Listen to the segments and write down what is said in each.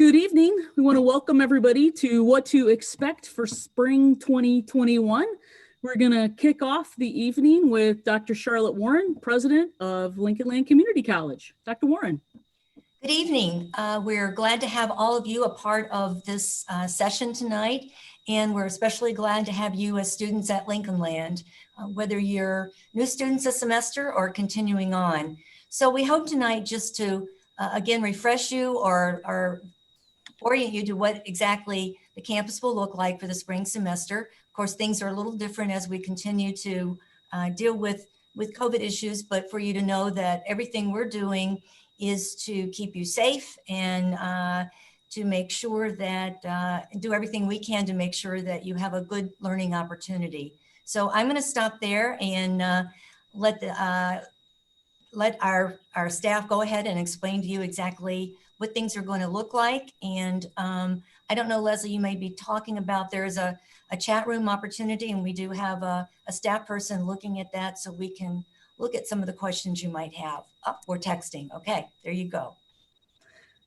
Good evening. We want to welcome everybody to What to Expect for Spring 2021. We're going to kick off the evening with Dr. Charlotte Warren, President of Lincoln Land Community College. Dr. Warren. Good evening. We're glad to have all of you a part of this session tonight, and we're especially glad to have you as students at Lincoln Land, whether you're new students this semester or continuing on. So we hope tonight just to, again, refresh you or orient you to what exactly the campus will look like for the spring semester. Of course, things are a little different as we continue to deal with COVID issues, but for you to know that everything we're doing is to keep you safe and to make sure that, do everything we can to make sure that you have a good learning opportunity. So I'm gonna stop there and let our staff go ahead and explain to you exactly what things are going to look like. And I don't know, Leslie, you may be talking about, there's a chat room opportunity, and we do have a staff person looking at that so we can look at some of the questions you might have. Oh, we're texting. Okay, there you go.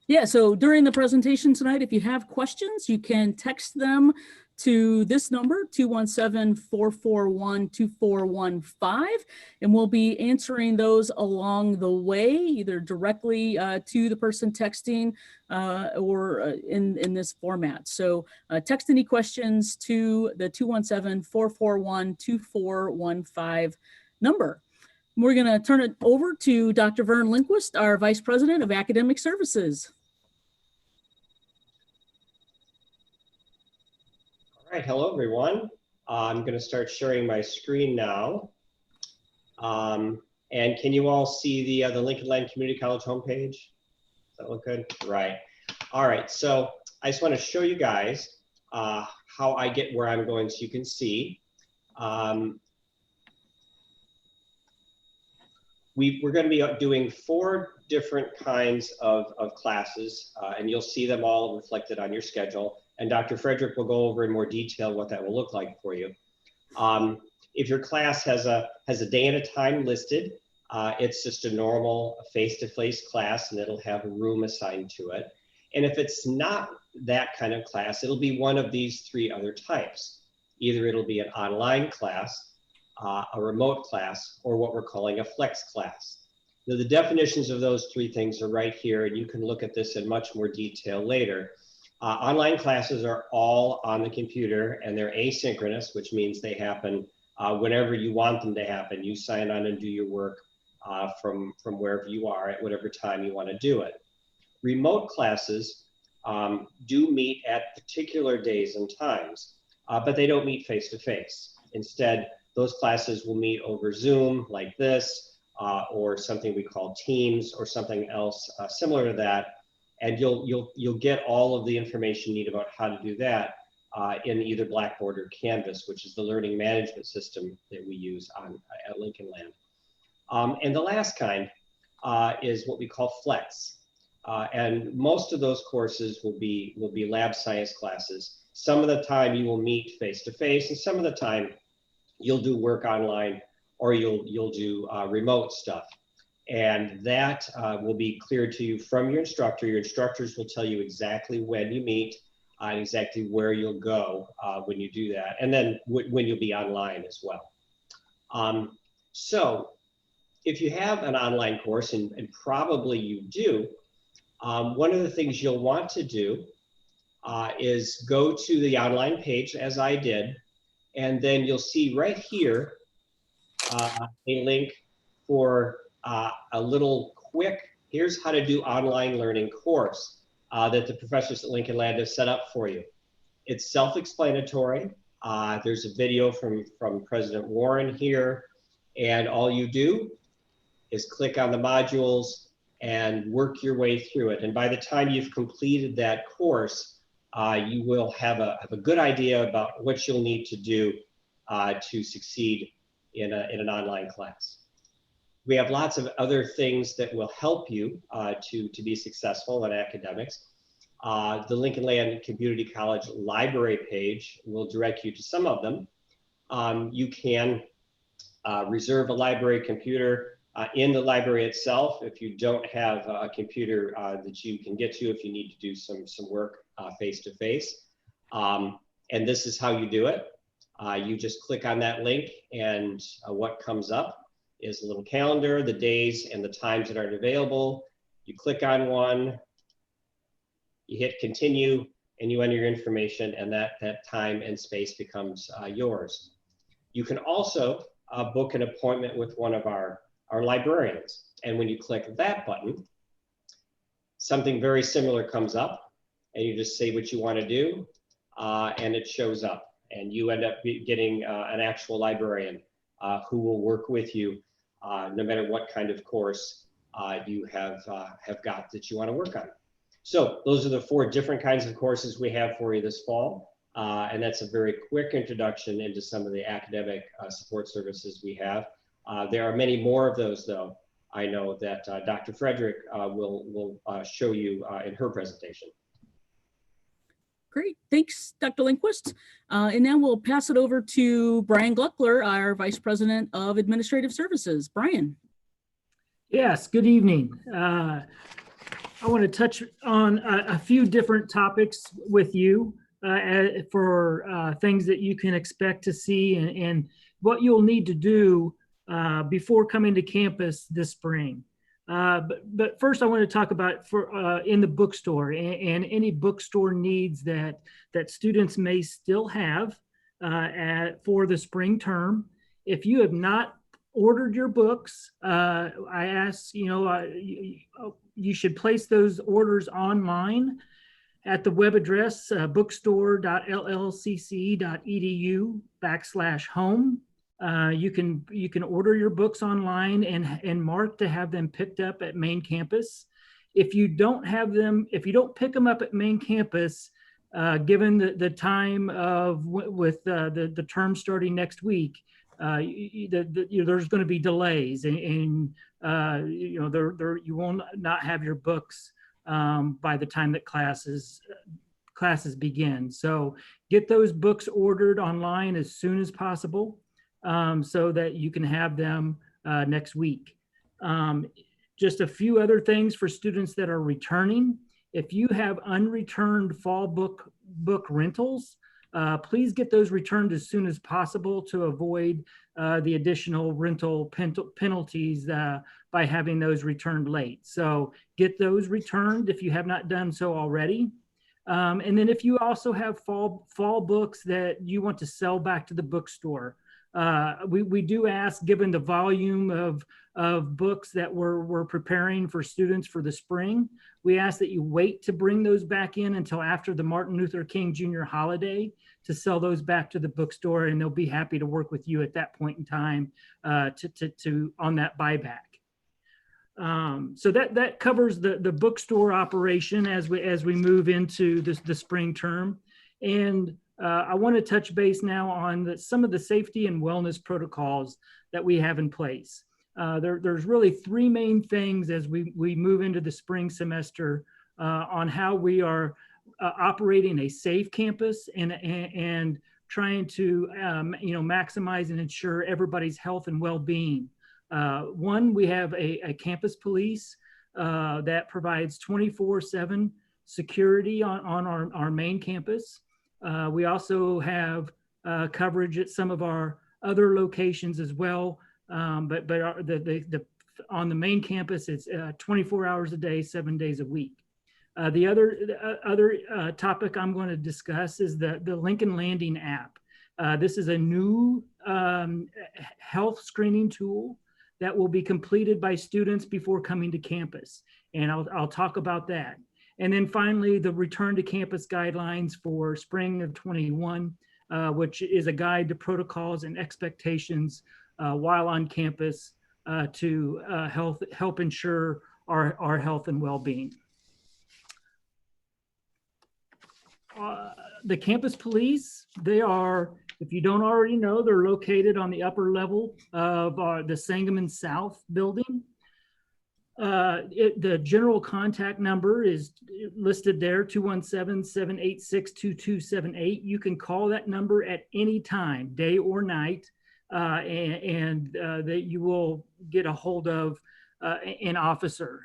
Yeah, so during the presentation tonight, if you have questions, you can text them to this number, 217-441-2415, and we'll be answering those along the way, either directly to the person texting or in this format. So text any questions to the 217-441-2415 number. We're going to turn it over to Dr. Vern Lindquist, our Vice President of Academic Services. All right, hello everyone. I'm going to start sharing my screen now. And can you all see the Lincoln Land Community College homepage? Does that look good? Right. All right, so I just want to show you guys how I get where I'm going so you can see. We're going to be doing 4 different kinds of classes, and you'll see them all reflected on your schedule. And Dr. Frederick will go over in more detail what that will look like for you. If your class has a day and a time listed, it's just a normal face-to-face class, and it'll have a room assigned to it. And if it's not that kind of class, it'll be one of these 3 other types. Either it'll be an online class, a remote class, or what we're calling a flex class. Now, the definitions of those 3 things are right here, and you can look at this in much more detail later. Online classes are all on the computer, and they're asynchronous, which means they happen whenever you want them to happen. You sign on and do your work from wherever you are at whatever time you want to do it. Remote classes do meet at particular days and times, but they don't meet face-to-face. Instead, those classes will meet over Zoom like this, or something we call Teams, or something else similar to that. And you'll get all of the information you need about how to do that in either Blackboard or Canvas, which is the learning management system that we use at Lincoln Land. And the last kind is what we call Flex. And most of those courses will be lab science classes. Some of the time you will meet face-to-face, and some of the time you'll do work online, or you'll do remote stuff. And that will be clear to you from your instructor. Your instructors will tell you exactly when you meet and exactly where you'll go when you do that, and then when you'll be online as well. So if you have an online course, and probably you do, one of the things you'll want to do is go to the online page, as I did, and then you'll see right here a link for a little quick, here's how to do online learning course that the professors at Lincoln Land have set up for you. It's self-explanatory. There's a video from President Warren here, and all you do is click on the modules and work your way through it. And by the time you've completed that course, you will have a good idea about what you'll need to do to succeed in an online class. We have lots of other things that will help you to be successful in academics. The Lincoln Land Community College library page will direct you to some of them. You can reserve a library computer in the library itself. If you don't have a computer that you can get to, if you need to do some work face-to-face. And this is how you do it. You just click on that link, and what comes up is a little calendar, the days and the times that aren't available. You click on one, you hit continue, and you enter your information, and that time and space becomes yours. You can also book an appointment with one of our librarians. And when you click that button, something very similar comes up, and you just say what you want to do, and it shows up. And you end up getting an actual librarian who will work with you no matter what kind of course you have got that you want to work on. So those are the 4 different kinds of courses we have for you this fall. And that's a very quick introduction into some of the academic support services we have. There are many more of those, though, I know that Dr. Frederick will show you in her presentation. Great, thanks, Dr. Lindquist. And now we'll pass it over to Brian Gluckler, our Vice President of Administrative Services. Brian. Yes, good evening. I want to touch on a few different topics with you for things that you can expect to see and what you'll need to do before coming to campus this spring. But first, I want to talk about in the bookstore and any bookstore needs that students may still have for the spring term. If you have not ordered your books, I ask, you should place those orders online at the web address bookstore.llcc.edu/home. You can order your books online and mark to have them picked up at main campus. If you don't pick them up at main campus, given the time with the term starting next week, there's going to be delays, and you will not have your books by the time that classes begin. So get those books ordered online as soon as possible, so that you can have them next week. Just a few other things for students that are returning. If you have unreturned fall book rentals, please get those returned as soon as possible to avoid the additional rental penalties by having those returned late. So get those returned if you have not done so already. And then if you also have fall books that you want to sell back to the bookstore, we do ask, given the volume of books that we're preparing for students for the spring, we ask that you wait to bring those back in until after the Martin Luther King Jr. holiday to sell those back to the bookstore, and they'll be happy to work with you at that point in time on that buyback. So that covers the bookstore operation as we move into the spring term. And I want to touch base now on some of the safety and wellness protocols that we have in place. There's really 3 main things as we move into the spring semester on how we are operating a safe campus and trying to maximize and ensure everybody's health and well-being. One, we have a campus police that provides 24/7 security on our main campus. We also have coverage at some of our other locations as well, but on the main campus, it's 24 hours a day, 7 days a week. The other topic I'm going to discuss is the Lincoln Landing app. This is a new health screening tool that will be completed by students before coming to campus, and I'll talk about that. And then finally, the return to campus guidelines for spring of 21, which is a guide to protocols and expectations while on campus to help ensure our health and well-being. The campus police, they are, if you don't already know, they're located on the upper level of the Sangamon South building. The general contact number is listed there, 217-786-2278. You can call that number at any time, day or night, and that you will get a hold of an officer.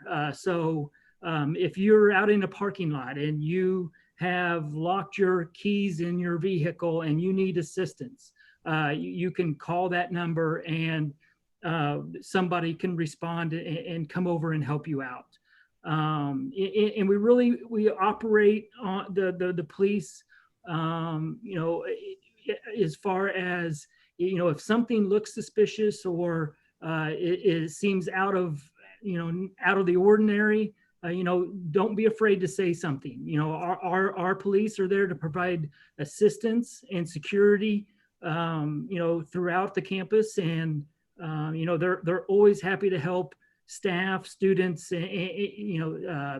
If you're out in a parking lot and you have locked your keys in your vehicle and you need assistance, you can call that number and somebody can respond and come over and help you out. And we operate on the police, as far as, if something looks suspicious or it seems out of the ordinary, don't be afraid to say something. Our police are there to provide assistance and security, throughout the campus, and they're always happy to help staff, students,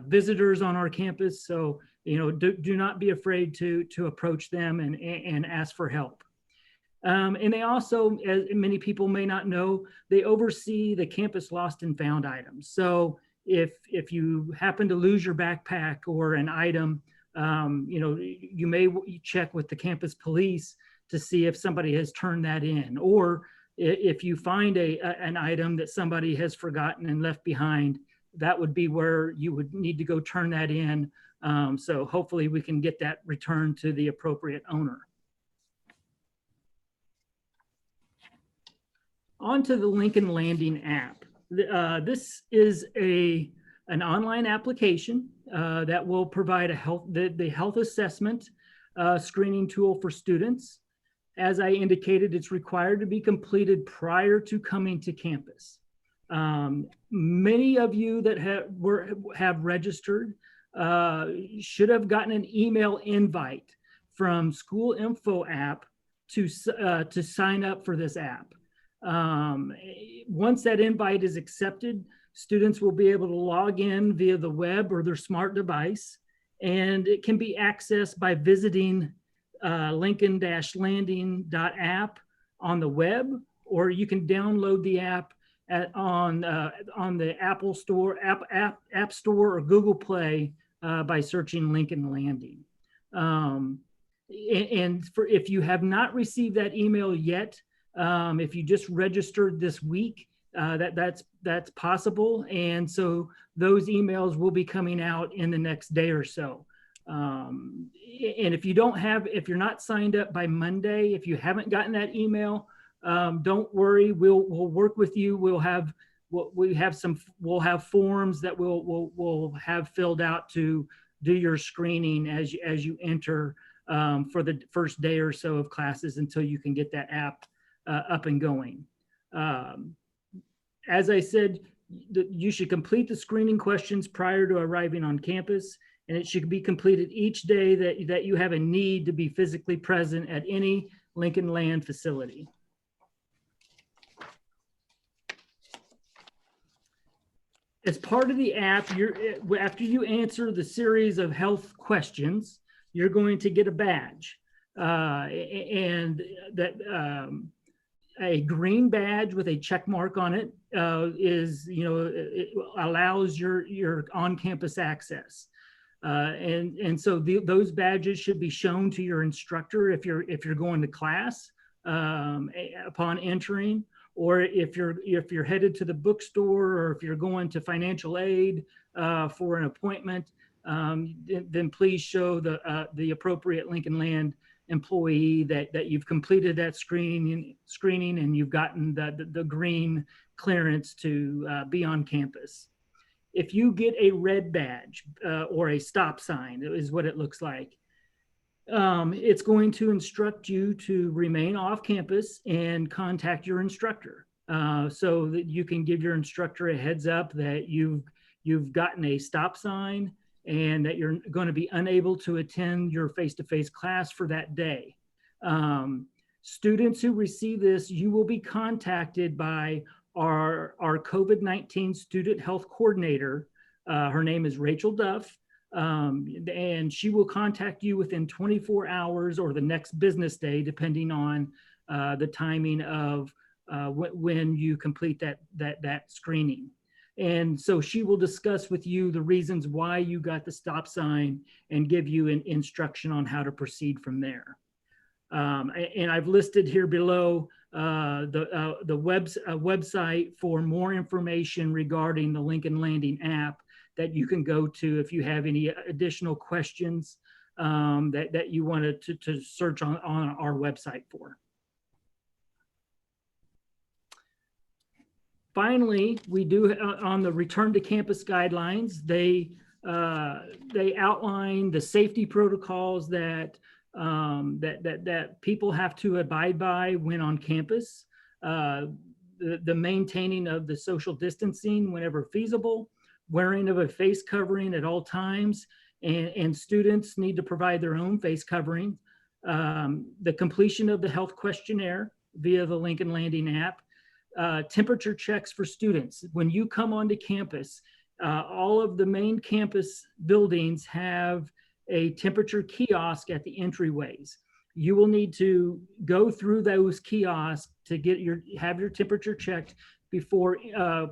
visitors on our campus. So do not be afraid to approach them and ask for help. And they also, as many people may not know, they oversee the campus lost and found items. So if you happen to lose your backpack or an item, you may check with the campus police to see if somebody has turned that in, or if you find an item that somebody has forgotten and left behind, that would be where you would need to go turn that in. So hopefully we can get that returned to the appropriate owner. On to the Lincoln Landing app. This is an online application that will provide the health assessment screening tool for students. As I indicated, it's required to be completed prior to coming to campus. Many of you that have registered should have gotten an email invite from School Info app to sign up for this app. Once that invite is accepted, students will be able to log in via the web or their smart device, and it can be accessed by visiting lincoln-landing.app on the web, or you can download the app on the Apple Store, App Store, or Google Play by searching Lincoln Landing. If you have not received that email yet, if you just registered this week, that's possible, and so those emails will be coming out in the next day or so. And if you're not signed up by Monday, if you haven't gotten that email, don't worry. We'll work with you. We'll have forms that we'll have filled out to do your screening as you enter for the first day or so of classes until you can get that app up and going. As I said, you should complete the screening questions prior to arriving on campus, and it should be completed each day that you have a need to be physically present at any Lincoln Land facility. As part of the app, after you answer the series of health questions, you're going to get a badge, and that a green badge with a check mark on it it allows your on-campus access. So those badges should be shown to your instructor if you're going to class upon entering, or if you're headed to the bookstore, or if you're going to financial aid for an appointment, then please show the appropriate Lincoln Land employee that you've completed that screening and you've gotten the green clearance to be on campus. If you get a red badge or a stop sign, is what it looks like, it's going to instruct you to remain off campus and contact your instructor, so that you can give your instructor a heads up that you've gotten a stop sign and that you're going to be unable to attend your face-to-face class for that day. Students who receive this, you will be contacted by our COVID-19 student health coordinator. Her name is Rachel Duff, and she will contact you within 24 hours or the next business day, depending on the timing of when you complete that screening. And so she will discuss with you the reasons why you got the stop sign and give you an instruction on how to proceed from there. And I've listed here below website for more information regarding the Lincoln Landing app that you can go to if you have any additional questions that you wanted to search on our website for. Finally, we do on the return to campus guidelines, they outline the safety protocols that people have to abide by when on campus, the maintaining of the social distancing whenever feasible, wearing of a face covering at all times, and students need to provide their own face covering, the completion of the health questionnaire via the Lincoln Landing app, temperature checks for students. When you come onto campus, all of the main campus buildings have a temperature kiosk at the entryways. You will need to go through those kiosks to have your temperature checked before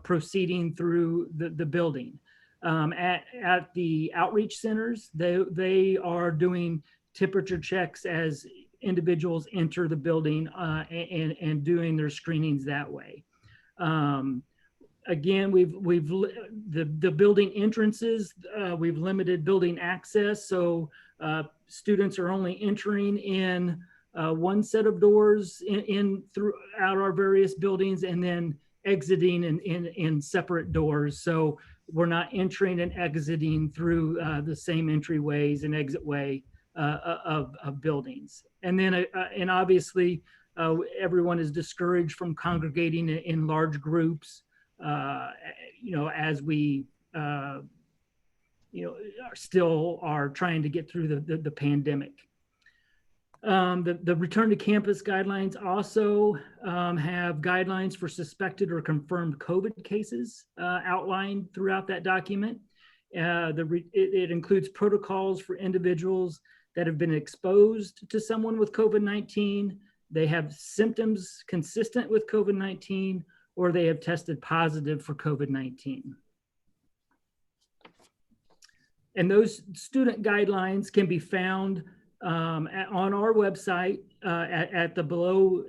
proceeding through the building. At the outreach centers, they are doing temperature checks as individuals enter the building and doing their screenings that way. Again, the building entrances, we've limited building access, so students are only entering in one set of doors throughout our various buildings, and then exiting in separate doors. So we're not entering and exiting through the same entryways and exitway of buildings. And then, and obviously, everyone is discouraged from congregating in large groups, as we, still are trying to get through the pandemic. The return to campus guidelines also have guidelines for suspected or confirmed COVID cases outlined throughout that document. It includes protocols for individuals that have been exposed to someone with COVID-19, they have symptoms consistent with COVID-19, or they have tested positive for COVID-19. And those student guidelines can be found on our website at the below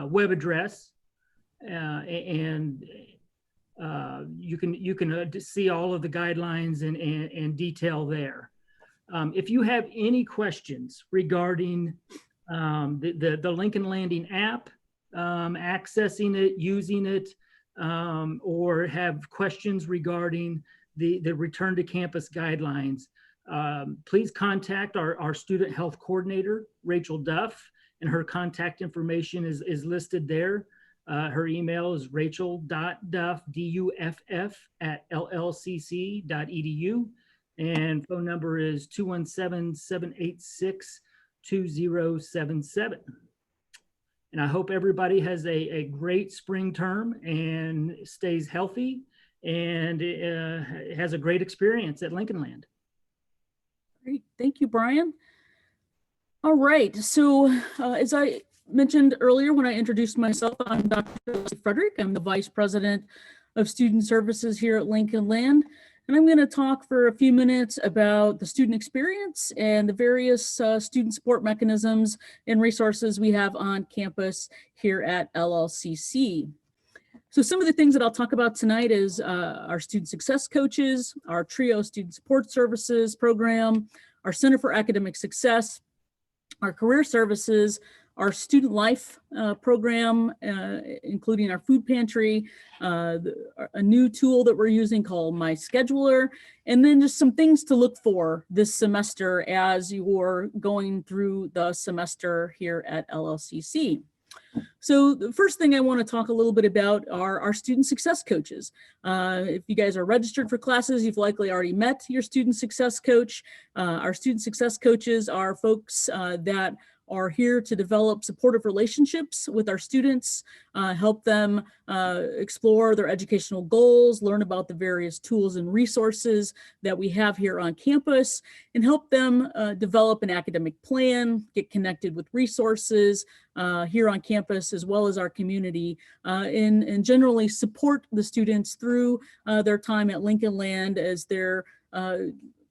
web address, and you can see all of the guidelines and detail there. If you have any questions regarding the Lincoln Landing app, accessing it, using it, or have questions regarding the return to campus guidelines, please contact our student health coordinator, Rachel Duff, and her contact information is listed there. Her email is rachel.duff, D-U-F-F, @llcc.edu, and phone number is 217-786-2077. And I hope everybody has a great spring term and stays healthy and has a great experience at Lincoln Land. Great, thank you, Brian. All right, so as I mentioned earlier when I introduced myself, I'm Dr. Frederick. I'm the Vice President of Student Services here at Lincoln Land. And I'm going to talk for a few minutes about the student experience and the various student support mechanisms and resources we have on campus here at LLCC. So some of the things that I'll talk about tonight is our student success coaches, our TRIO student support services program, our Center for Academic Success, our career services, our student life program, including our food pantry, a new tool that we're using called My Scheduler, and then just some things to look for this semester as you're going through the semester here at LLCC. So the first thing I want to talk a little bit about are our student success coaches. If you guys are registered for classes, you've likely already met your student success coach. Our student success coaches are folks that are here to develop supportive relationships with our students, help them explore their educational goals, learn about the various tools and resources that we have here on campus, and help them develop an academic plan, get connected with resources here on campus, as well as our community, and generally support the students through their time at Lincoln Land as they're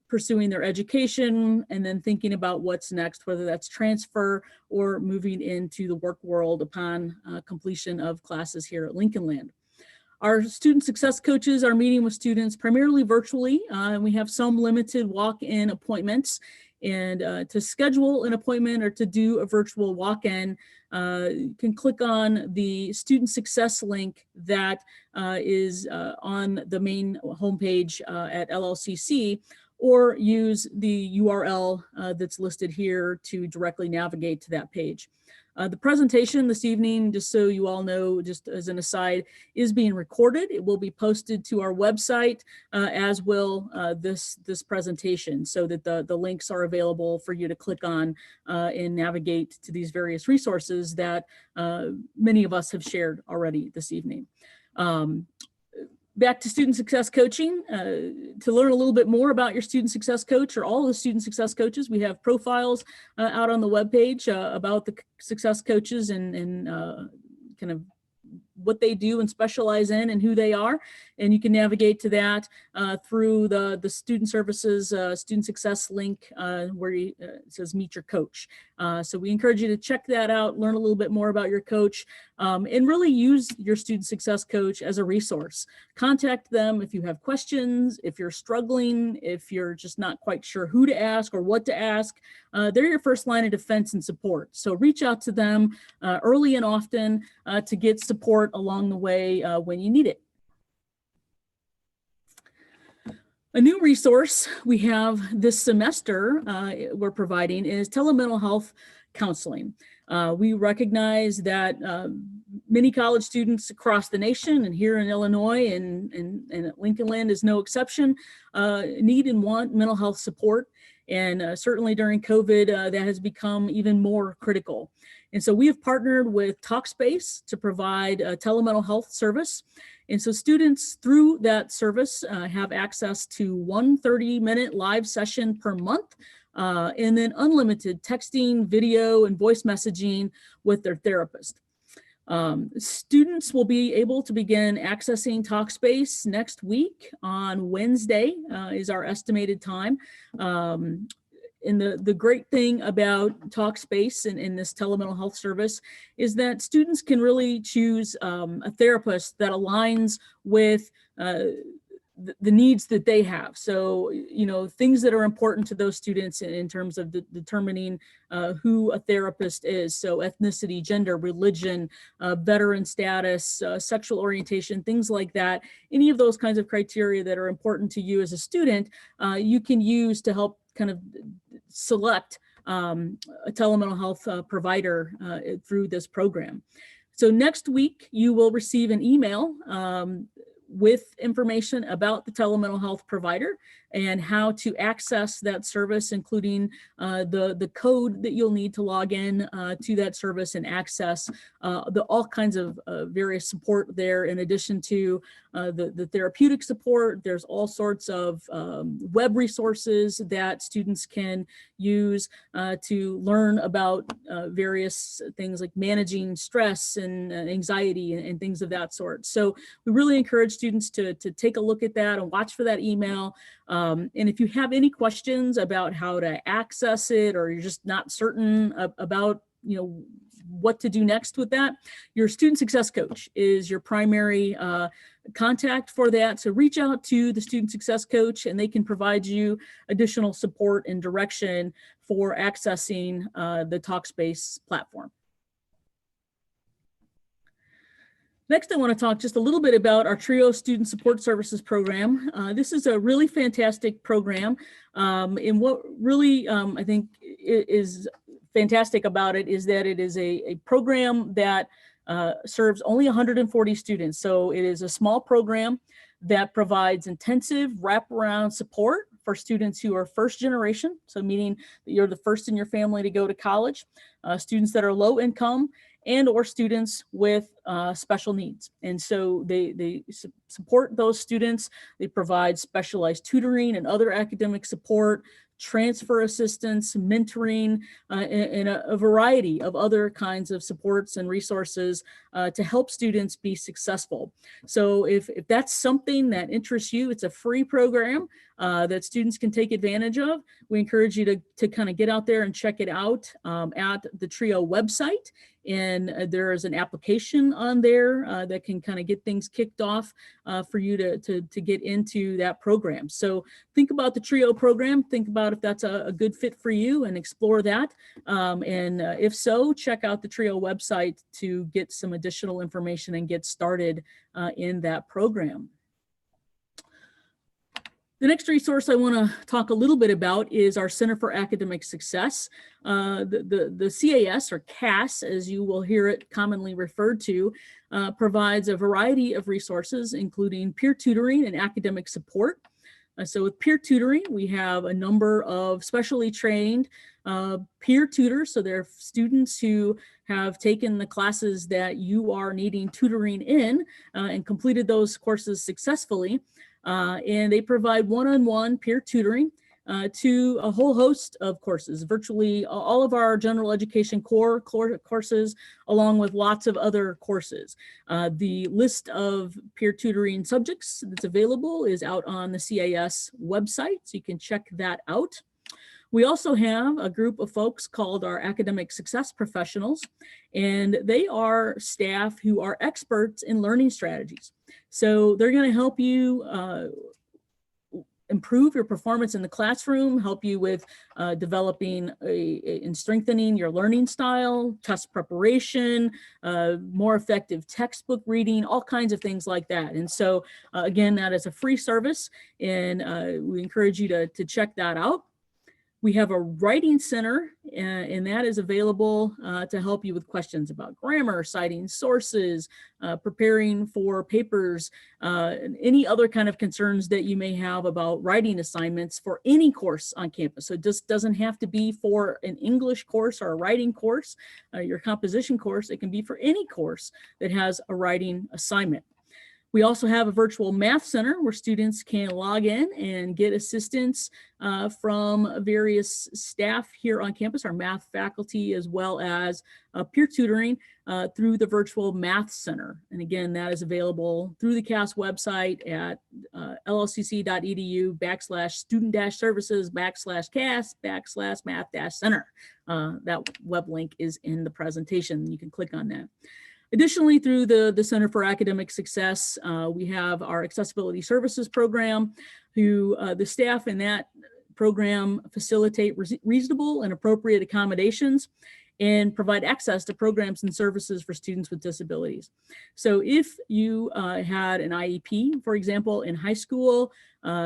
pursuing their education and then thinking about what's next, whether that's transfer or moving into the work world upon completion of classes here at Lincoln Land. Our student success coaches are meeting with students primarily virtually, and we have some limited walk-in appointments. And to schedule an appointment or to do a virtual walk-in, you can click on the student success link that is on the main homepage at LLCC, or use the URL that's listed here to directly navigate to that page. The presentation this evening, just so you all know, just as an aside, is being recorded. It will be posted to our website, as will this presentation, so that the links are available for you to click on and navigate to these various resources that many of us have shared already this evening. Back to student success coaching. To learn a little bit more about your student success coach or all of the student success coaches, we have profiles out on the webpage about the success coaches and kind of what they do and specialize in and who they are. And you can navigate to that through the student services, student success link where it says meet your coach. So we encourage you to check that out, learn a little bit more about your coach, and really use your student success coach as a resource. Contact them if you have questions, if you're struggling, if you're just not quite sure who to ask or what to ask. They're your first line of defense and support. So reach out to them early and often to get support along the way when you need it. A new resource we have this semester we're providing is telemental health counseling. We recognize that many college students across the nation and here in Illinois and Lincoln Land is no exception, need and want mental health support. And certainly during COVID, that has become even more critical. And so we have partnered with Talkspace to provide a telemental health service. And so students through that service have access to one 30-minute live session per month, and then unlimited texting, video, and voice messaging with their therapist. Students will be able to begin accessing Talkspace next week on Wednesday is our estimated time. And the great thing about Talkspace and this telemental health service is that students can really choose a therapist that aligns with the needs that they have. So, you know, things that are important to those students in terms of determining who a therapist is. So ethnicity, gender, religion, veteran status, sexual orientation, things like that. Any of those kinds of criteria that are important to you as a student, you can use to help kind of select a telemental health provider through this program. So next week, you will receive an email with information about the telemental health provider and how to access that service, including the code that you'll need to log in to that service and access all kinds of various support there. In addition to the therapeutic support, there's all sorts of web resources that students can use to learn about various things like managing stress and anxiety and things of that sort. So we really encourage students to take a look at that and watch for that email. And if you have any questions about how to access it, or you're just not certain about, you know, what to do next with that, your student success coach is your primary contact for that. So reach out to the student success coach and they can provide you additional support and direction for accessing the Talkspace platform. Next, I want to talk just a little bit about our TRIO Student Support Services program. This is a really fantastic program. And what really, I think, is fantastic about it is that it is a program that serves only 140 students. So it is a small program that provides intensive wraparound support for students who are first generation. So meaning that you're the first in your family to go to college, students that are low income, and or students with special needs. And so they support those students. They provide specialized tutoring and other academic support transfer assistance, mentoring, and a variety of other kinds of supports and resources to help students be successful. So if that's something that interests you, it's a free program that students can take advantage of. We encourage you to kind of get out there and check it out at the TRIO website. And there is an application on there that can kind of get things kicked off for you to get into that program. So think about the TRIO program, think about if that's a good fit for you and explore that. If so, check out the TRIO website to get some additional information and get started in that program. The next resource I want to talk a little bit about is our Center for Academic Success. The CAS, or CAS, as you will hear it commonly referred to, provides a variety of resources, including peer tutoring and academic support. So with peer tutoring, we have a number of specially trained peer tutors. So they're students who have taken the classes that you are needing tutoring in and completed those courses successfully. And they provide one-on-one peer tutoring to a whole host of courses, virtually all of our general education core courses, along with lots of other courses. The list of peer tutoring subjects that's available is out on the CAS website, so you can check that out. We also have a group of folks called our academic success professionals, and they are staff who are experts in learning strategies. So they're going to help you improve your performance in the classroom, help you with developing and strengthening your learning style, test preparation, more effective textbook reading, all kinds of things like that. And so again, that is a free service, and we encourage you to check that out. We have a writing center, and that is available to help you with questions about grammar, citing sources, preparing for papers, and any other kind of concerns that you may have about writing assignments for any course on campus. So it just doesn't have to be for an English course or a writing course, your composition course. It can be for any course that has a writing assignment. We also have a virtual math center where students can log in and get assistance from various staff here on campus, our math faculty, as well as peer tutoring through the virtual math center. And again, that is available through the CAS website at llcc.edu/student-services/CAS/math-center. That web link is in the presentation. You can click on that. Additionally, through the Center for Academic Success, we have our Accessibility Services program, who the staff in that program facilitate reasonable and appropriate accommodations and provide access to programs and services for students with disabilities. So if you had an IEP, for example, in high school,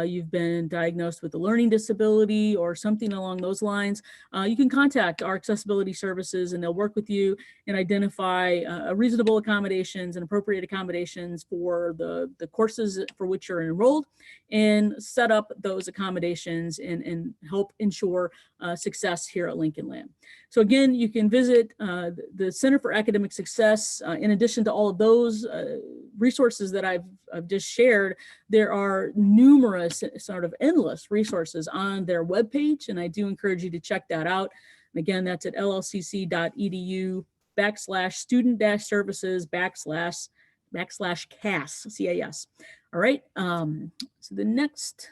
you've been diagnosed with a learning disability or something along those lines, you can contact our accessibility services and they'll work with you and identify reasonable accommodations and appropriate accommodations for the courses for which you're enrolled, and set up those accommodations and help ensure success here at Lincoln Land. So again, you can visit the Center for Academic Success. In addition to all of those resources that I've just shared, there are numerous, sort of endless resources on their webpage, and I do encourage you to check that out. And again, that's at llcc.edu/student-services/CAS, CAS. All right, so the next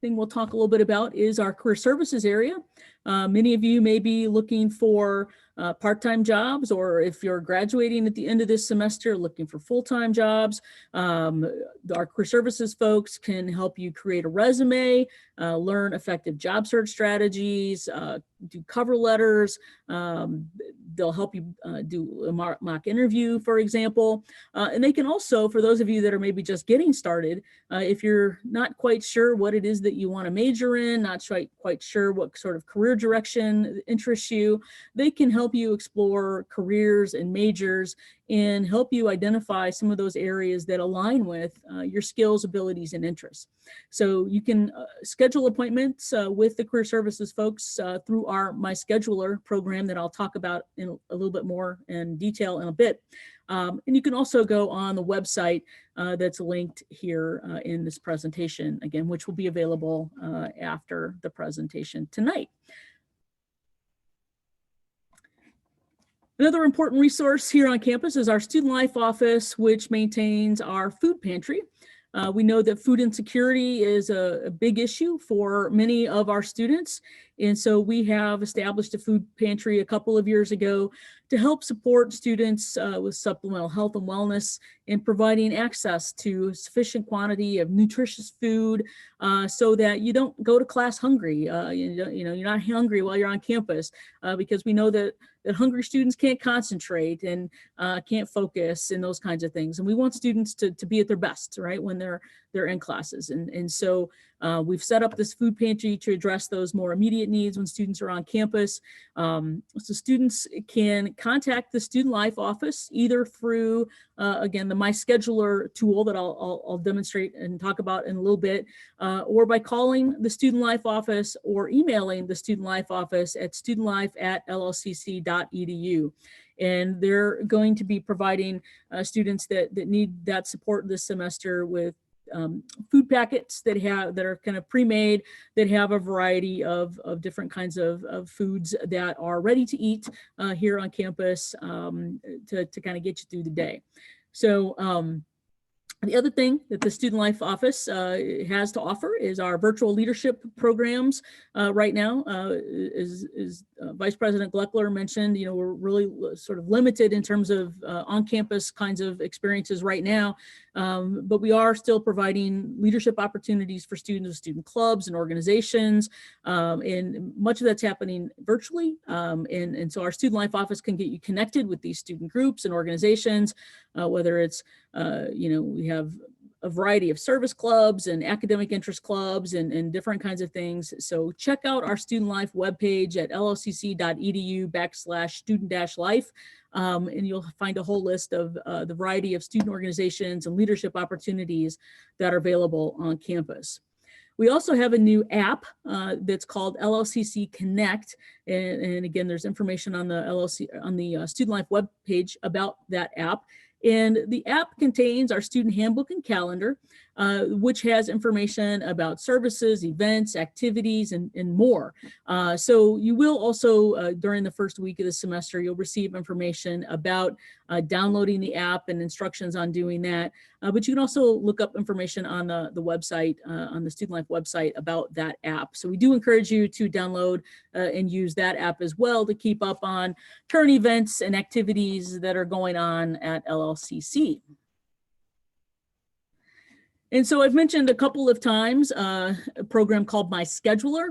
thing we'll talk a little bit about is our career services area. Many of you may be looking for part-time jobs, or if you're graduating at the end of this semester looking for full-time jobs. Our career services folks can help you create a resume, learn effective job search strategies, do cover letters. They'll help you do a mock interview, for example. And they can also, for those of you that are maybe just getting started, if you're not quite sure what it is that you want to major in, not quite sure what sort of career direction interests you, they can help you explore careers and majors and help you identify some of those areas that align with your skills, abilities, and interests. So you can schedule appointments with the career services folks through our My Scheduler program that I'll talk about in in a little bit more in detail in a bit. And you can also go on the website that's linked here in this presentation, again, which will be available after the presentation tonight. Another important resource here on campus is our Student Life Office, which maintains our food pantry. We know that food insecurity is a big issue for many of our students. And so we have established a food pantry a couple of years ago to help support students with supplemental health and wellness in providing access to sufficient quantity of nutritious food so that you don't go to class hungry. You're not hungry while you're on campus because we know that hungry students can't concentrate and can't focus and those kinds of things. And we want students to be at their best, right, when they're in classes. And so we've set up this food pantry to address those more immediate needs when students are on campus. So students can contact the Student Life Office either through, again, the My Scheduler tool that I'll demonstrate and talk about in a little bit, or by calling the Student Life Office or emailing the Student Life Office at studentlife@llcc.edu. And they're going to be providing students that need that support this semester with food packets that are kind of pre-made, that have a variety of different kinds of foods that are ready to eat here on campus to kind of get you through the day. So the other thing that the Student Life Office has to offer is our virtual leadership programs. Right now, as Vice President Gleckler mentioned, we're really sort of limited in terms of on-campus kinds of experiences right now, but we are still providing leadership opportunities for students with student clubs and organizations, and much of that's happening virtually. And so our Student Life Office can get you connected with these student groups and organizations, whether it's, we have a variety of service clubs and academic interest clubs and different kinds of things. So check out our Student Life webpage at llcc.edu/student-life, and you'll find a whole list of the variety of student organizations and leadership opportunities that are available on campus. We also have a new app that's called LLCC Connect, and again, there's information on the Student Life webpage about that app. And the app contains our student handbook and calendar, which has information about services, events, activities, and more. So you will also, during the first week of the semester, you'll receive information about downloading the app and instructions on doing that. But you can also look up information on the website, on the Student Life website about that app. So we do encourage you to download and use that app as well to keep up on current events and activities that are going on at LLCC. And so I've mentioned a couple of times a program called My Scheduler.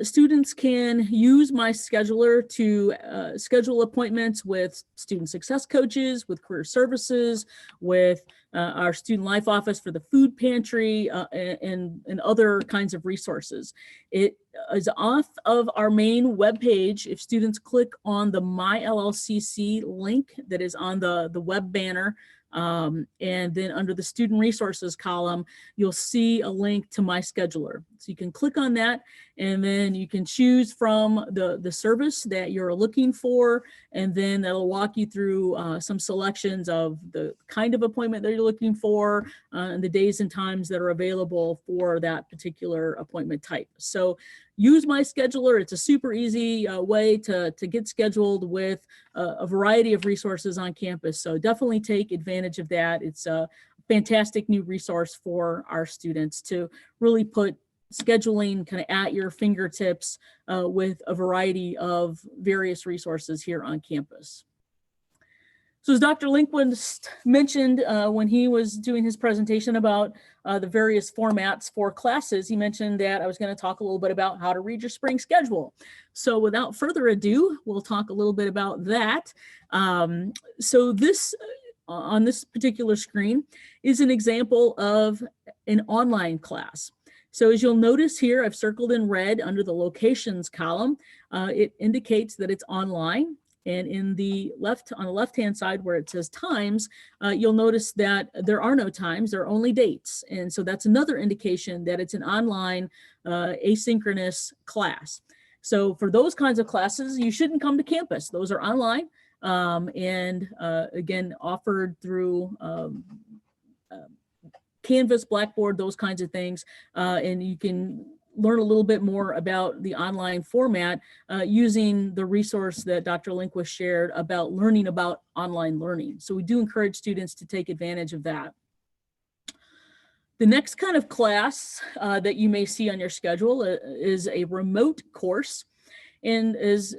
Students can use My Scheduler to schedule appointments with student success coaches, with career services, with our Student Life Office for the food pantry, and other kinds of resources. It is off of our main webpage. If students click on the My LLCC link that is on the web banner, and then under the student resources column, you'll see a link to My Scheduler. So you can click on that, and then you can choose from the service that you're looking for, and then that'll walk you through some selections of the kind of appointment that you're looking for, and the days and times that are available for that particular appointment type. So use My Scheduler. It's a super easy way to get scheduled with a variety of resources on campus. So definitely take advantage of that. It's a fantastic new resource for our students to really put scheduling kind of at your fingertips with a variety of various resources here on campus. So as Dr. Lindquist mentioned when he was doing his presentation about the various formats for classes, he mentioned that I was going to talk a little bit about how to read your spring schedule. So without further ado, we'll talk a little bit about that. So this, on this particular screen, is an example of an online class. So as you'll notice here, I've circled in red under the locations column. It indicates that it's online. And in the on the left-hand side where it says times, you'll notice that there are no times, there are only dates. And so that's another indication that it's an online asynchronous class. So for those kinds of classes, you shouldn't come to campus. Those are online and again, offered through Canvas, Blackboard, those kinds of things. And you can learn a little bit more about the online format using the resource that Dr. Lindquist shared about learning about online learning. So we do encourage students to take advantage of that. The next kind of class that you may see on your schedule is a remote course. And as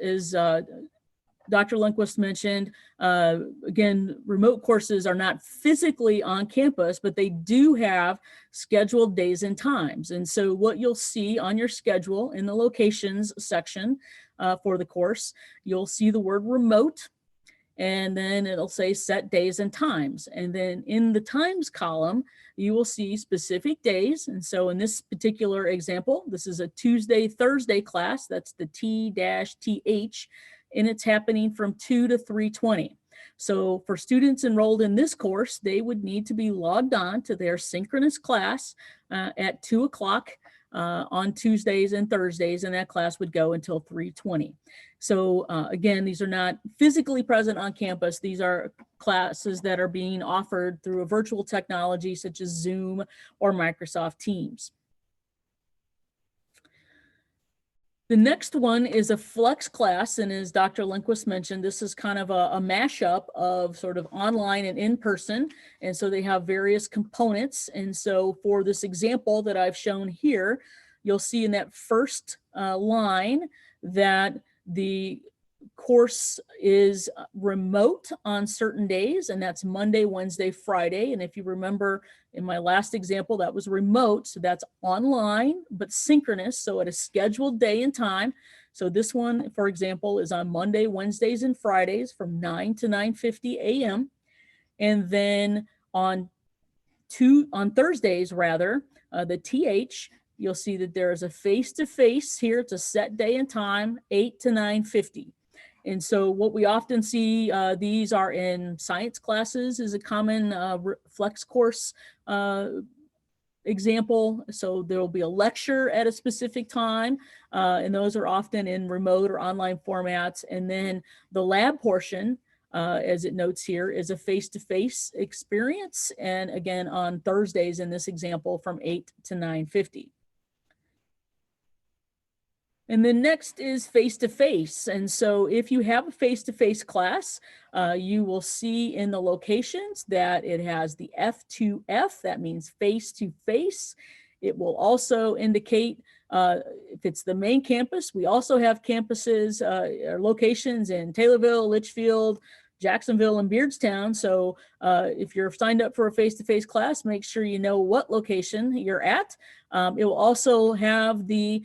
Dr. Lundquist mentioned, again, remote courses are not physically on campus, but they do have scheduled days and times. And so what you'll see on your schedule in the locations section for the course, you'll see the word remote, and then it'll say set days and times. And then in the times column, you will see specific days. And so in this particular example, this is a Tuesday, Thursday class. That's the T-TH. And it's happening from 2 to 3:20. So for students enrolled in this course, they would need to be logged on to their synchronous class at 2 o'clock on Tuesdays and Thursdays, and that class would go until 3:20. So again, these are not physically present on campus. These are classes that are being offered through a virtual technology such as Zoom or Microsoft Teams. The next one is a Flux class, and as Dr. Lindquist mentioned, this is kind of a mashup of sort of online and in-person, and so they have various components. And so for this example that I've shown here, you'll see in that first line that the course is remote on certain days, and that's Monday, Wednesday, Friday. And if you remember in my last example, that was remote, so that's online but synchronous, so at a scheduled day and time. So this one, for example, is on Monday, Wednesdays, and Fridays from 9 to 9:50 a.m. And then on Thursdays, rather, the TH, you'll see that there is a face-to-face here. It's a set day and time, 8 to 9:50. And so what we often see, these are in science classes, is a common Flux course example. So there will be a lecture at a specific time, and those are often in remote or online formats. And then the lab portion, as it notes here, is a face-to-face experience. And again, on Thursdays in this example from 8 to 9:50. And then next is face-to-face. And so if you have a face-to-face class, you will see in the locations that it has the F2F, that means face-to-face. It will also indicate if it's the main campus. We also have campuses or locations in Taylorville, Litchfield, Jacksonville, and Beardstown. So if you're signed up for a face-to-face class, make sure you know what location you're at. It will also have the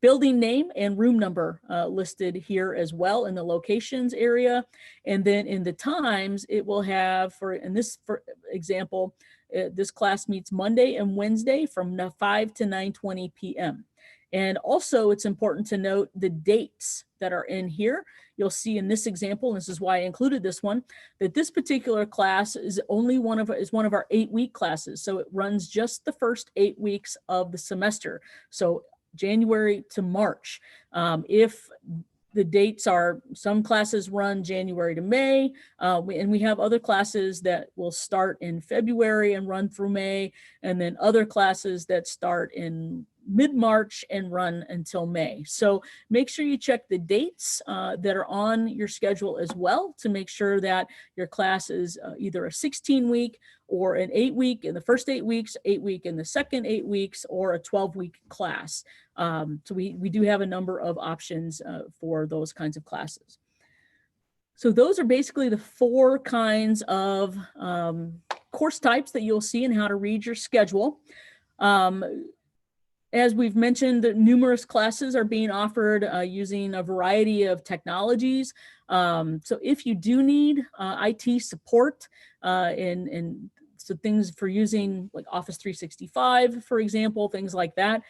building name and room number listed here as well in the locations area. And then in the times, it will have, for example, this class meets Monday and Wednesday from 5 to 9:20 p.m. And also it's important to note the dates that are in here. You'll see in this example, and this is why I included this one, that this particular class is one of our 8-week classes. So it runs just the first 8 weeks of the semester. So January to March. If the dates are, some classes run January to May, and we have other classes that will start in February and run through May, and then other classes that start in mid-March and run until May. So make sure you check the dates that are on your schedule as well to make sure that your class is either a 16-week or an 8-week in the first 8 weeks, 8-week in the second 8 weeks, or a 12-week class. So we do have a number of options for those kinds of classes. So those are basically the 4 kinds of course types that you'll see and how to read your schedule. As we've mentioned, numerous classes are being offered using a variety of technologies. So if you do need IT support and so things for using like Office 365, for example, things like that,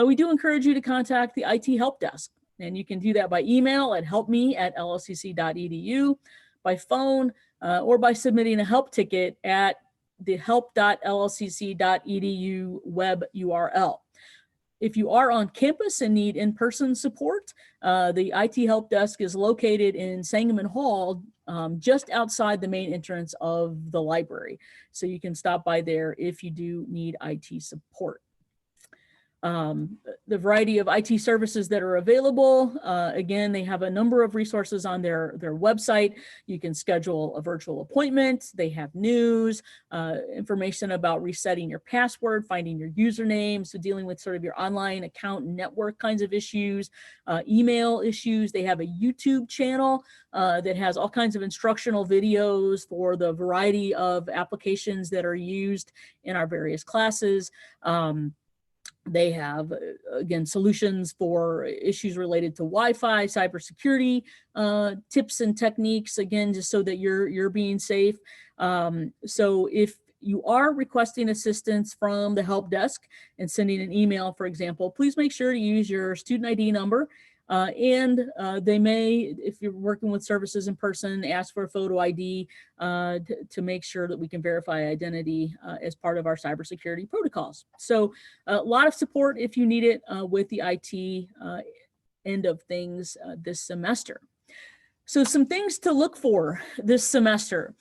we do encourage you to contact the IT help desk. And you can do that by email at helpme@lscc.edu, by phone, or by submitting a help ticket at the help.lscc.edu web URL. If you are on campus and need in-person support, the IT Help Desk is located in Sangamon Hall, just outside the main entrance of the library. So you can stop by there if you do need IT support. The variety of IT services that are available. Again, they have a number of resources on their website. You can schedule a virtual appointment. They have news, information about resetting your password, finding your username. So dealing with sort of your online account network kinds of issues, email issues. They have a YouTube channel that has all kinds of instructional videos for the variety of applications that are used in our various classes. They have, again, solutions for issues related to Wi-Fi, cybersecurity, tips and techniques, again, just so that you're being safe. So if you are requesting assistance from the help desk and sending an email, for example, please make sure to use your student ID number. And they may, if you're working with services in person, ask for a photo ID to make sure that we can verify identity as part of our cybersecurity protocols. So a lot of support if you need it with the IT end of things this semester. So some things to look for this semester.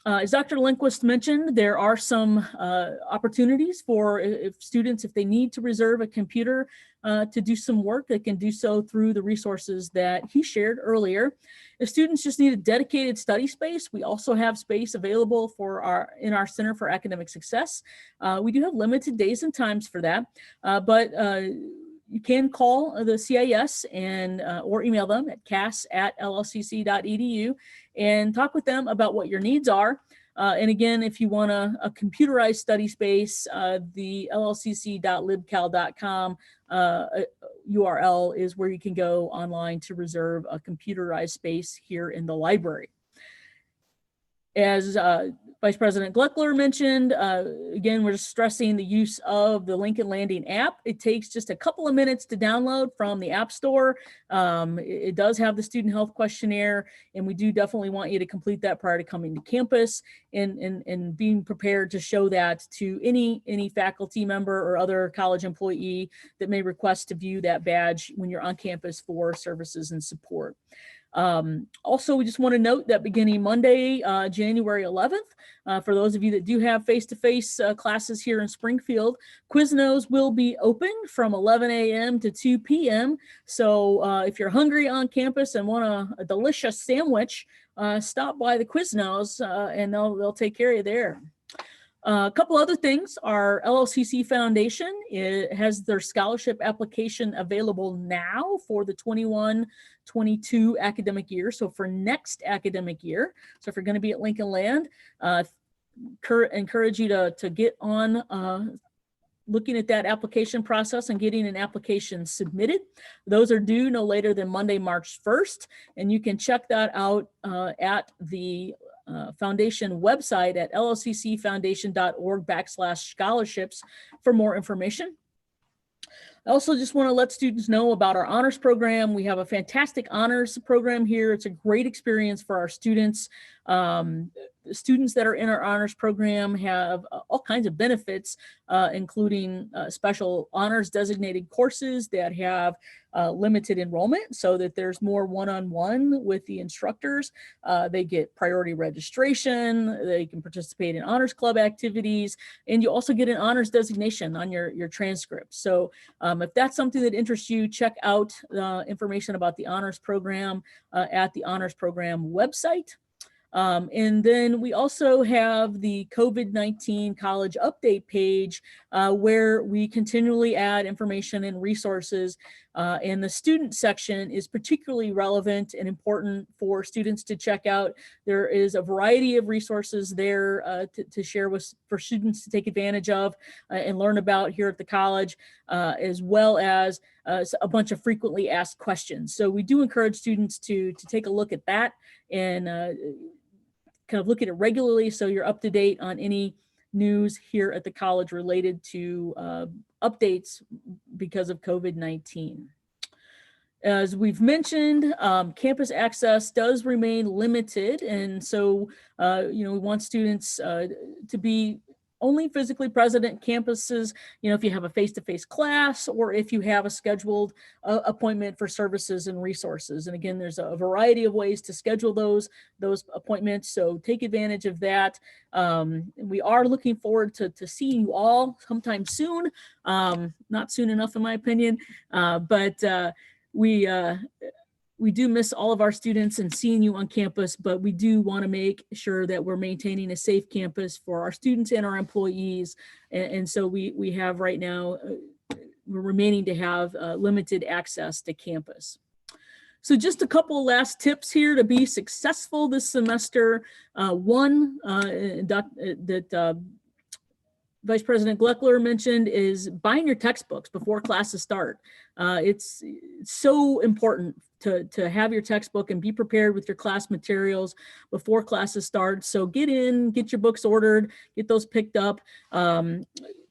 As Dr. Lindquist mentioned, there are some opportunities for students, if they need to reserve a computer to do some work, they can do so through the resources that he shared earlier. If students just need a dedicated study space, we also have space available for in our Center for Academic Success. We do have limited days and times for that, but you can call the CIS and or email them at cas@llcc.edu and talk with them about what your needs are. And again, if you want a computerized study space, the llcc.libcal.com URL is where you can go online to reserve a computerized space here in the library. As Vice President Gleckler mentioned, again, we're stressing the use of the Lincoln Landing app. It takes just a couple of minutes to download from the App Store. It does have the student health questionnaire, and we do definitely want you to complete that prior to coming to campus and being prepared to show that to any faculty member or other college employee that may request to view that badge when you're on campus for services and support. Also, we just want to note that beginning Monday, January 11th, for those of you that do have face-to-face classes here in Springfield, Quiznos will be open from 11 a.m. to 2 p.m. So if you're hungry on campus and want a delicious sandwich, stop by the Quiznos and they'll take care of you there. A couple other things. Our LLCC Foundation has their scholarship application available now for the 21-22 academic year. So for next academic year. So if you're going to be at Lincoln Land, encourage you to get on looking at that application process and getting an application submitted. Those are due no later than Monday, March 1st. And you can check that out at the foundation website at llccfoundation.org/scholarships for more information. I also just want to let students know about our honors program. We have a fantastic honors program here. It's a great experience for our students. Students that are in our honors program have all kinds of benefits, including special honors designated courses that have limited enrollment so that there's more one-on-one with the instructors. They get priority registration, they can participate in honors club activities, and you also get an honors designation on your transcript. So if that's something that interests you, check out information about the honors program at the honors program website. And then we also have the COVID-19 college update page where we continually add information and resources. And the student section is particularly relevant and important for students to check out. There is a variety of resources there to share for students to take advantage of and learn about here at the college, as well as a bunch of frequently asked questions. So we do encourage students to take a look at that and kind of look at it regularly so you're up to date on any news here at the college related to updates because of COVID-19. As we've mentioned, campus access does remain limited, and so we want students to be only physically present at campuses, if you have a face-to-face class or if you have a scheduled appointment for services and resources. And again, there's a variety of ways to schedule those appointments. So take advantage of that. We are looking forward to seeing you all sometime soon. Not soon enough, in my opinion, but we do miss all of our students and seeing you on campus, but we do want to make sure that we're maintaining a safe campus for our students and our employees. And so we have right now, we're remaining to have limited access to campus. So just a couple last tips here to be successful this semester. One that Vice President Gleckler mentioned is buying your textbooks before classes start. It's so important to have your textbook and be prepared with your class materials before classes start. So get your books ordered, get those picked up.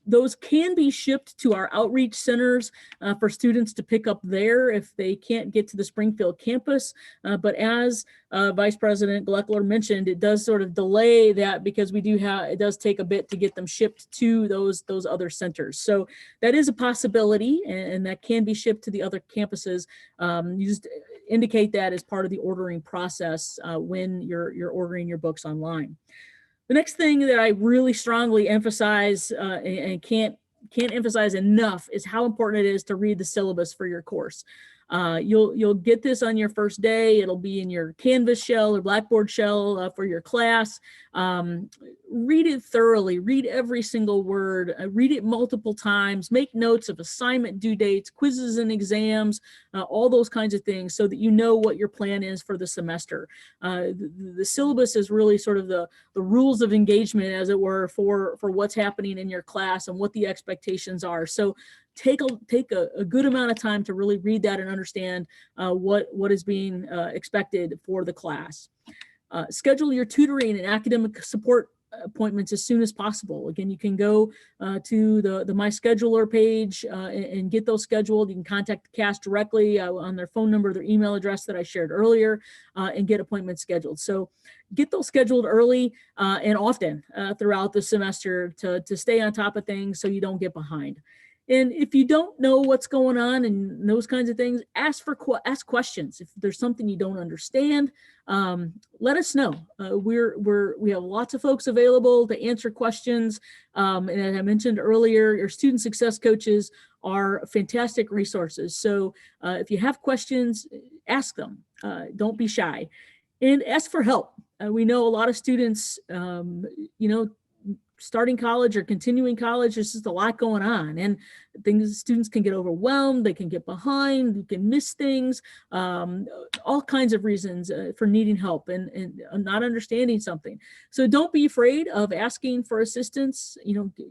Those can be shipped to our outreach centers for students to pick up there if they can't get to the Springfield campus. But as Vice President Gleckler mentioned, it does sort of delay that because it does take a bit to get them shipped to those other centers. So that is a possibility, and that can be shipped to the other campuses. You just indicate that as part of the ordering process when you're ordering your books online. The next thing that I really strongly emphasize and can't emphasize enough is how important it is to read the syllabus for your course. You'll get this on your first day. It'll be in your Canvas shell or Blackboard shell for your class. Read it thoroughly, read every single word, read it multiple times, make notes of assignment due dates, quizzes and exams, all those kinds of things so that you know what your plan is for the semester. The syllabus is really sort of the rules of engagement, as it were, for what's happening in your class and what the expectations are. So take a good amount of time to really read that and understand what is being expected for the class. Schedule your tutoring and academic support appointments as soon as possible. Again, you can go to the My Scheduler page and get those scheduled. You can contact the CAS directly on their phone number, their email address that I shared earlier, and get appointments scheduled. So get those scheduled early and often throughout the semester to stay on top of things so you don't get behind. And if you don't know what's going on and those kinds of things, ask questions. If there's something you don't understand, let us know. We have lots of folks available to answer questions. And as I mentioned earlier, your student success coaches are fantastic resources. So if you have questions, ask them. Don't be shy. And ask for help. We know a lot of students, starting college or continuing college, there's just a lot going on, and students can get overwhelmed, they can get behind, you can miss things, all kinds of reasons for needing help and not understanding something. So don't be afraid of asking for assistance.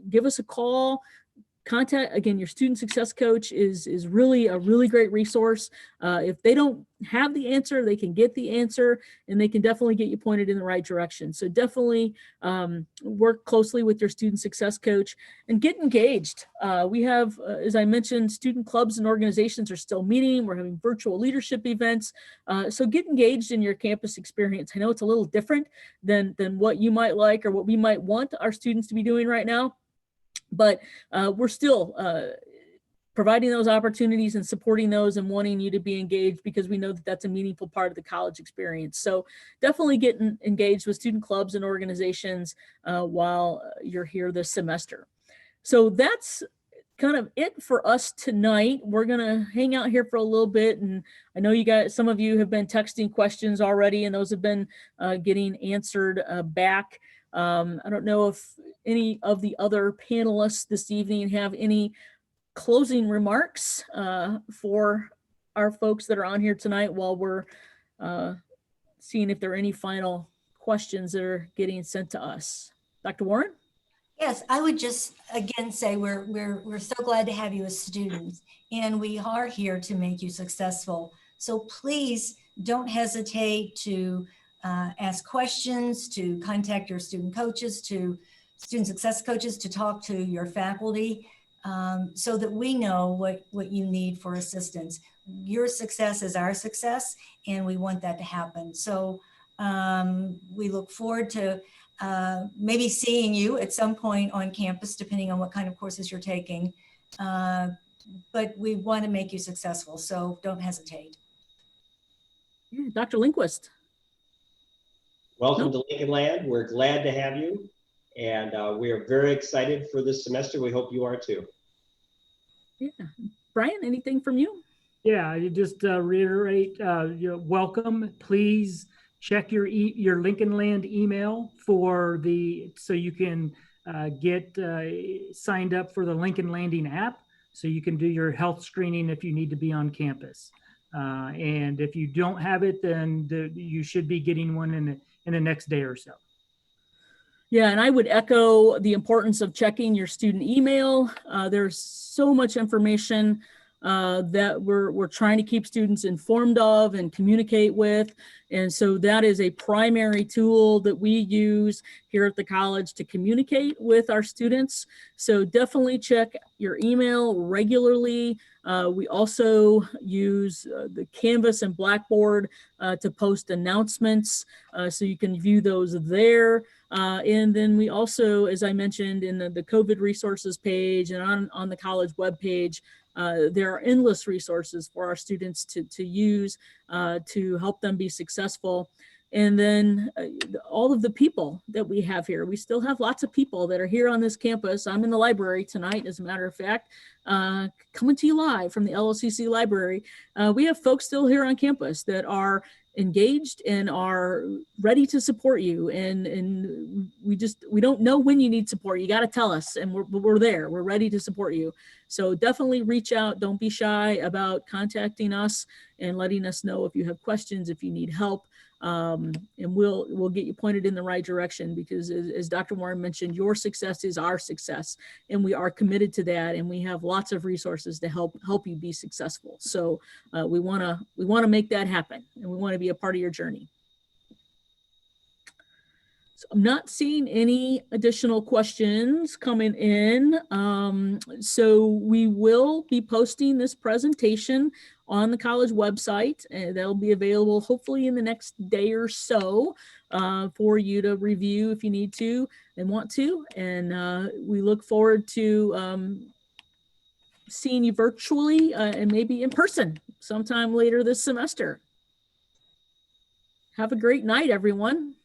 Give us a call. Contact, again, your student success coach is really a really great resource. If they don't have the answer, they can get the answer, and they can definitely get you pointed in the right direction. So definitely work closely with your student success coach and get engaged. We have, as I mentioned, student clubs and organizations are still meeting. We're having virtual leadership events. So get engaged in your campus experience. I know it's a little different than what you might like or what we might want our students to be doing right now. But we're still providing those opportunities and supporting those and wanting you to be engaged because we know that that's a meaningful part of the college experience. So definitely get engaged with student clubs and organizations while you're here this semester. So that's kind of it for us tonight. We're going to hang out here for a little bit. And I know some of you have been texting questions already, and those have been getting answered back. I don't know if any of the other panelists this evening have any closing remarks for our folks that are on here tonight while we're seeing if there are any final questions that are getting sent to us. Dr. Warren? Yes, I would just again say we're so glad to have you as students, and we are here to make you successful. So please don't hesitate to ask questions, to contact your student coaches, to student success coaches, to talk to your faculty so that we know what you need for assistance. Your success is our success, and we want that to happen. So we look forward to maybe seeing you at some point on campus, depending on what kind of courses you're taking. But we want to make you successful, so don't hesitate. Yeah, Dr. Lindquist. Welcome to Lincoln Land. We're glad to have you. And we are very excited for this semester. We hope you are too. Yeah. Brian, anything from you? Yeah, you just reiterate, you're welcome. Please check your Lincoln Land email so you can get signed up for the Lincoln Landing app, so you can do your health screening if you need to be on campus. And if you don't have it, then you should be getting one in the next day or so. Yeah, and I would echo the importance of checking your student email. There's so much information that we're trying to keep students informed of and communicate with. And so that is a primary tool that we use here at the college to communicate with our students. So definitely check your email regularly. We also use the Canvas and Blackboard to post announcements, so you can view those there. And then we also, as I mentioned, in the COVID resources page and on the college webpage, there are endless resources for our students to use to help them be successful. And then all of the people that we have here, we still have lots of people that are here on this campus. I'm in the library tonight, as a matter of fact, coming to you live from the LOCC library. We have folks still here on campus that are engaged and are ready to support you. And we don't know when you need support. You got to tell us, and we're there. We're ready to support you. So definitely reach out. Don't be shy about contacting us and letting us know if you have questions, if you need help. And we'll get you pointed in the right direction, because as Dr. Warren mentioned, your success is our success, and we are committed to that. And we have lots of resources to help you be successful. So we want to make that happen, and we want to be a part of your journey. So I'm not seeing any additional questions coming in. So we will be posting this presentation on the college website, and that'll be available hopefully in the next day or so for you to review if you need to and want to. And we look forward to seeing you virtually and maybe in person sometime later this semester. Have a great night, everyone.